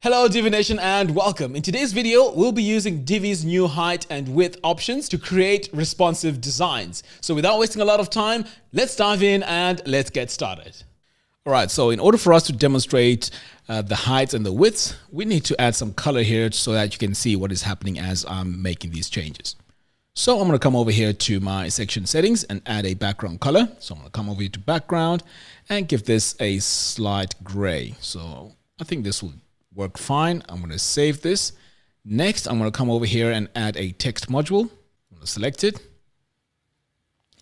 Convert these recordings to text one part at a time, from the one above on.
Hello Divi Nation and welcome. In today's video, we'll be using Divi's new height and width options to create responsive designs. So without wasting a lot of time, let's dive in and let's get started. All right, so in order for us to demonstrate the heights and the widths, we need to add some color here so that you can see what is happening as I'm making these changes. So I'm going to come over here to my section settings and add a background color. So I'm going to come over here to background and give this a slight gray. So I think this will work fine. I'm going to save this. Next, I'm going to come over here and add a text module. I'm going to select it.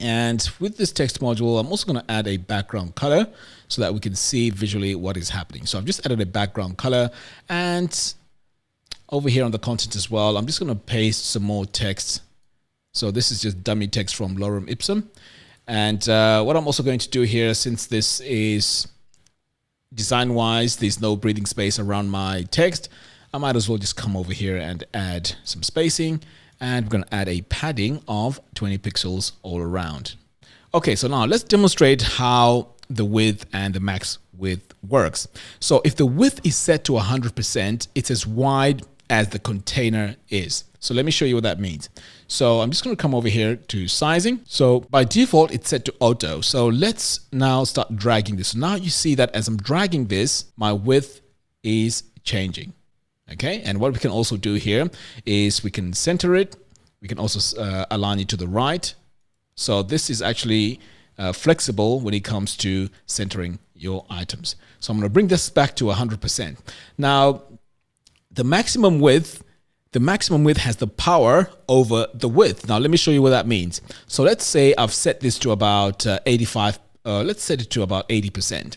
And with this text module, I'm also going to add a background color so that we can see visually what is happening. So I've just added a background color, and over here on the content as well, I'm just going to paste some more text. So this is just dummy text from Lorem Ipsum. And what I'm also going to do here, since this is design-wise, there's no breathing space around my text, I might as well just come over here and add some spacing, and we're going to add a padding of 20 pixels all around. Okay, so now let's demonstrate how the width and the max width works. So if the width is set to 100%, it's as wide as the container is. So let me show you what that means. So I'm just going to come over here to sizing. So by default, it's set to auto. So let's now start dragging this. So now you see that as I'm dragging this, my width is changing. Okay. And what we can also do here is we can center it. We can also align it to the right. So this is actually flexible when it comes to centering your items. So I'm going to bring this back to 100%. Now, the maximum width has the power over the width. Now, let me show you what that means. So let's say I've set this to about 85. Let's set it to about 80%.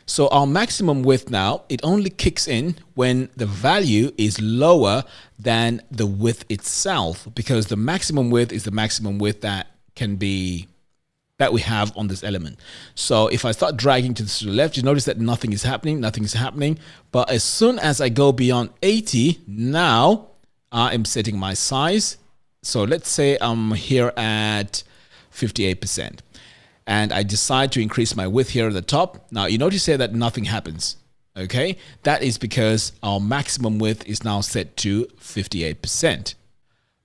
So our maximum width now, it only kicks in when the value is lower than the width itself, because the maximum width is the maximum width that we have on this element. So if I start dragging to the left, you notice that nothing is happening. But as soon as I go beyond 80, now I am setting my size. So let's say I'm here at 58%. And I decide to increase my width here at the top. Now you notice here that nothing happens. Okay, that is because our maximum width is now set to 58%.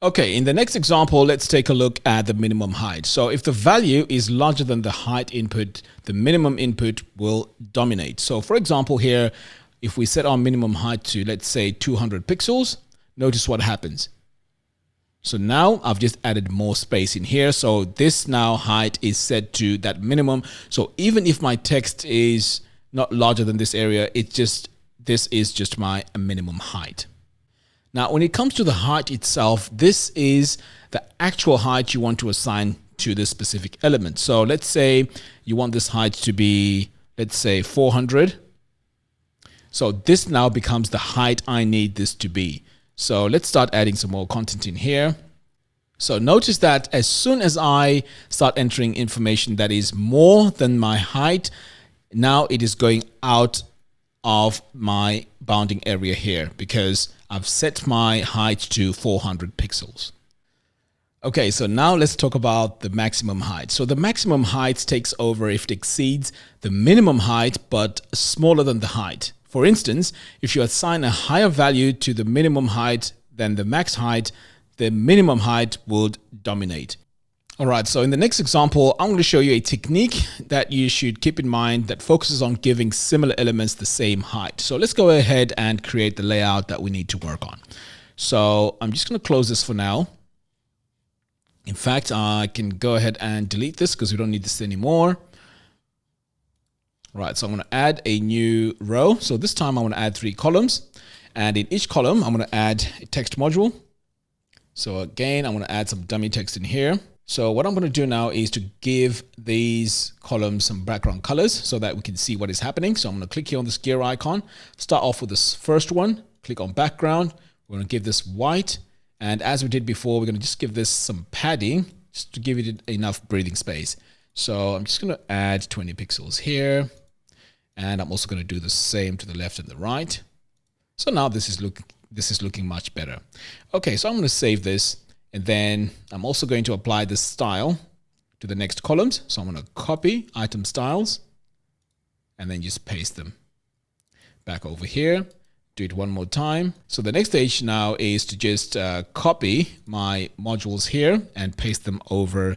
Okay, in the next example, let's take a look at the minimum height. So if the value is larger than the height input, the minimum input will dominate. So for example here, if we set our minimum height to, let's say, 200 pixels, notice what happens. So now I've just added more space in here. So this now height is set to that minimum. So even if my text is not larger than this area, this is just my minimum height. Now, when it comes to the height itself, this is the actual height you want to assign to this specific element. So let's say you want this height to be, let's say 400. So this now becomes the height I need this to be. So let's start adding some more content in here. So notice that as soon as I start entering information that is more than my height, now it is going out of my bounding area here because I've set my height to 400 pixels. Okay, so now let's talk about the maximum height. So the maximum height takes over if it exceeds the minimum height but smaller than the height. For instance, if you assign a higher value to the minimum height than the max height, the minimum height would dominate. All right, so in the next example, I'm going to show you a technique that you should keep in mind that focuses on giving similar elements the same height. So let's go ahead and create the layout that we need to work on. So I'm just going to close this for now. In fact, I can go ahead and delete this because we don't need this anymore. Right, so I'm going to add a new row. So this time I'm going to add 3 columns, and in each column I'm going to add a text module. So again, I'm going to add some dummy text in here. So what I'm going to do now is to give these columns some background colors so that we can see what is happening. So I'm going to click here on this gear icon, start off with this first one, click on background. We're going to give this white. And as we did before, we're going to just give this some padding just to give it enough breathing space. So I'm just going to add 20 pixels here. And I'm also going to do the same to the left and the right. So now this is looking much better. Okay, so I'm going to save this. And then I'm also going to apply this style to the next columns. So I'm going to copy item styles and then just paste them back over here. Do it one more time. So the next stage now is to just copy my modules here and paste them over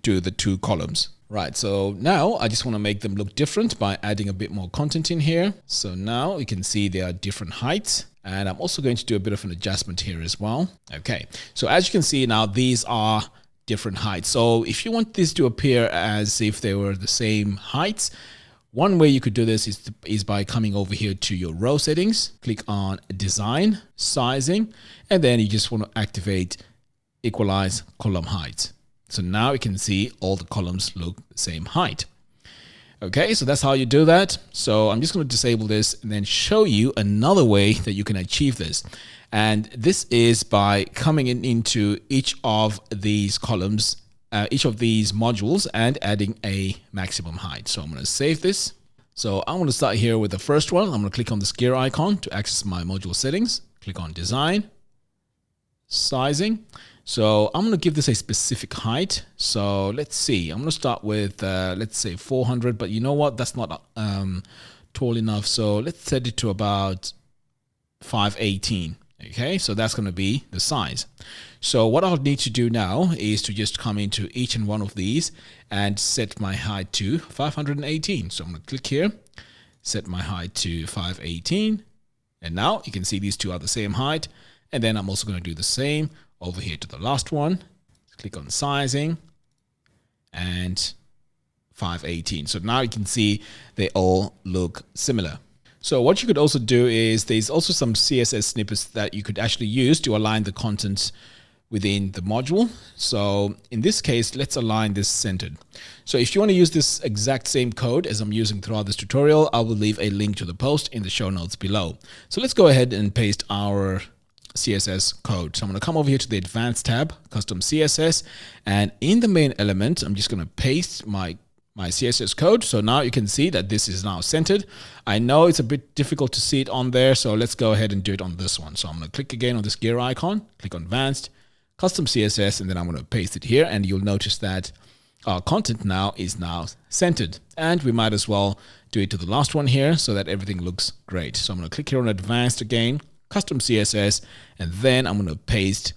to the two columns. Right, so now I just want to make them look different by adding a bit more content in here. So now you can see they are different heights. And I'm also going to do a bit of an adjustment here as well. Okay, so as you can see now, these are different heights. So if you want this to appear as if they were the same heights, one way you could do this is by coming over here to your row settings, click on design, sizing, and then you just want to activate equalize column height. So now you can see all the columns look the same height. Okay, so that's how you do that. So I'm just going to disable this and then show you another way that you can achieve this. And this is by coming into each of these columns, each of these modules, and adding a maximum height. So I'm going to save this. So I'm going to start here with the first one. I'm going to click on this gear icon to access my module settings. Click on design, sizing. So I'm going to give this a specific height. So let's see, I'm going to start with, let's say 400, but you know what? That's not tall enough. So let's set it to about 518. Okay, so that's going to be the size. So what I'll need to do now is to just come into each and one of these and set my height to 518. So I'm going to click here, set my height to 518. And now you can see these two are the same height. And then I'm also going to do the same over here to the last one. Click on sizing and 518. So now you can see they all look similar. So what you could also do is there's also some CSS snippets that you could actually use to align the content within the module. So in this case, let's align this centered. So if you want to use this exact same code as I'm using throughout this tutorial, I will leave a link to the post in the show notes below. So let's go ahead and paste our CSS code. So I'm going to come over here to the advanced tab, custom CSS, and in the main element, I'm just going to paste my CSS code. So now you can see that this is now centered. I know it's a bit difficult to see it on there, so let's go ahead and do it on this one. So I'm going to click again on this gear icon, click on advanced, custom CSS, and then I'm going to paste it here, and you'll notice that our content now is centered. And we might as well do it to the last one here so that everything looks great. So I'm going to click here on advanced again, custom CSS, and then I'm going to paste.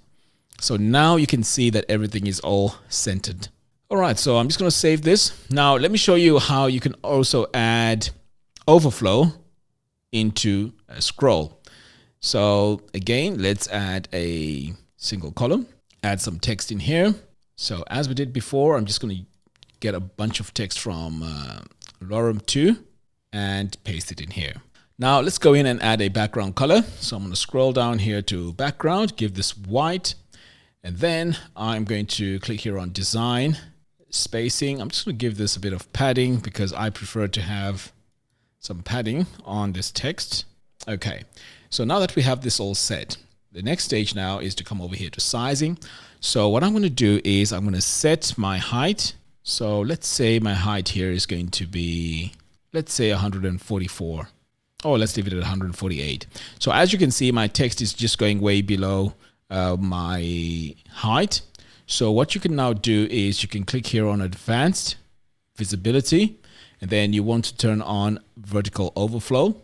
So now you can see that everything is all centered. All right, so I'm just going to save this. Now let me show you how you can also add overflow into a scroll. So again, let's add a single column, add some text in here. So as we did before, I'm just going to get a bunch of text from Lorem 2 and paste it in here. Now let's go in and add a background color. So I'm going to scroll down here to background, give this white, and then I'm going to click here on design, spacing. I'm just going to give this a bit of padding because I prefer to have some padding on this text. Okay, so now that we have this all set, the next stage now is to come over here to sizing. So what I'm going to do is I'm going to set my height. So let's say my height here is going to be, let's say 144. Oh, let's leave it at 148. So as you can see, my text is just going way below my height. So what you can now do is you can click here on advanced visibility, and then you want to turn on vertical overflow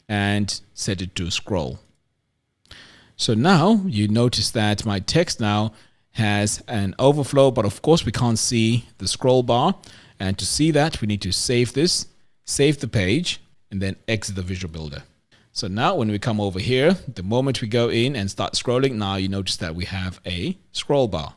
and set it to scroll. So now you notice that my text now has an overflow, but of course we can't see the scroll bar. And to see that, we need to save this, save the page, and then exit the Visual Builder. So now when we come over here, the moment we go in and start scrolling, now you notice that we have a scroll bar.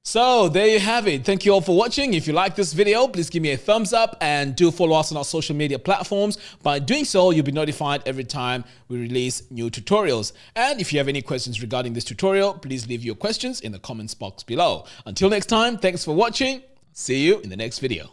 So there you have it. Thank you all for watching. If you like this video, please give me a thumbs up and do follow us on our social media platforms. By doing so, you'll be notified every time we release new tutorials. And if you have any questions regarding this tutorial, please leave your questions in the comments box below. Until next time, thanks for watching. See you in the next video.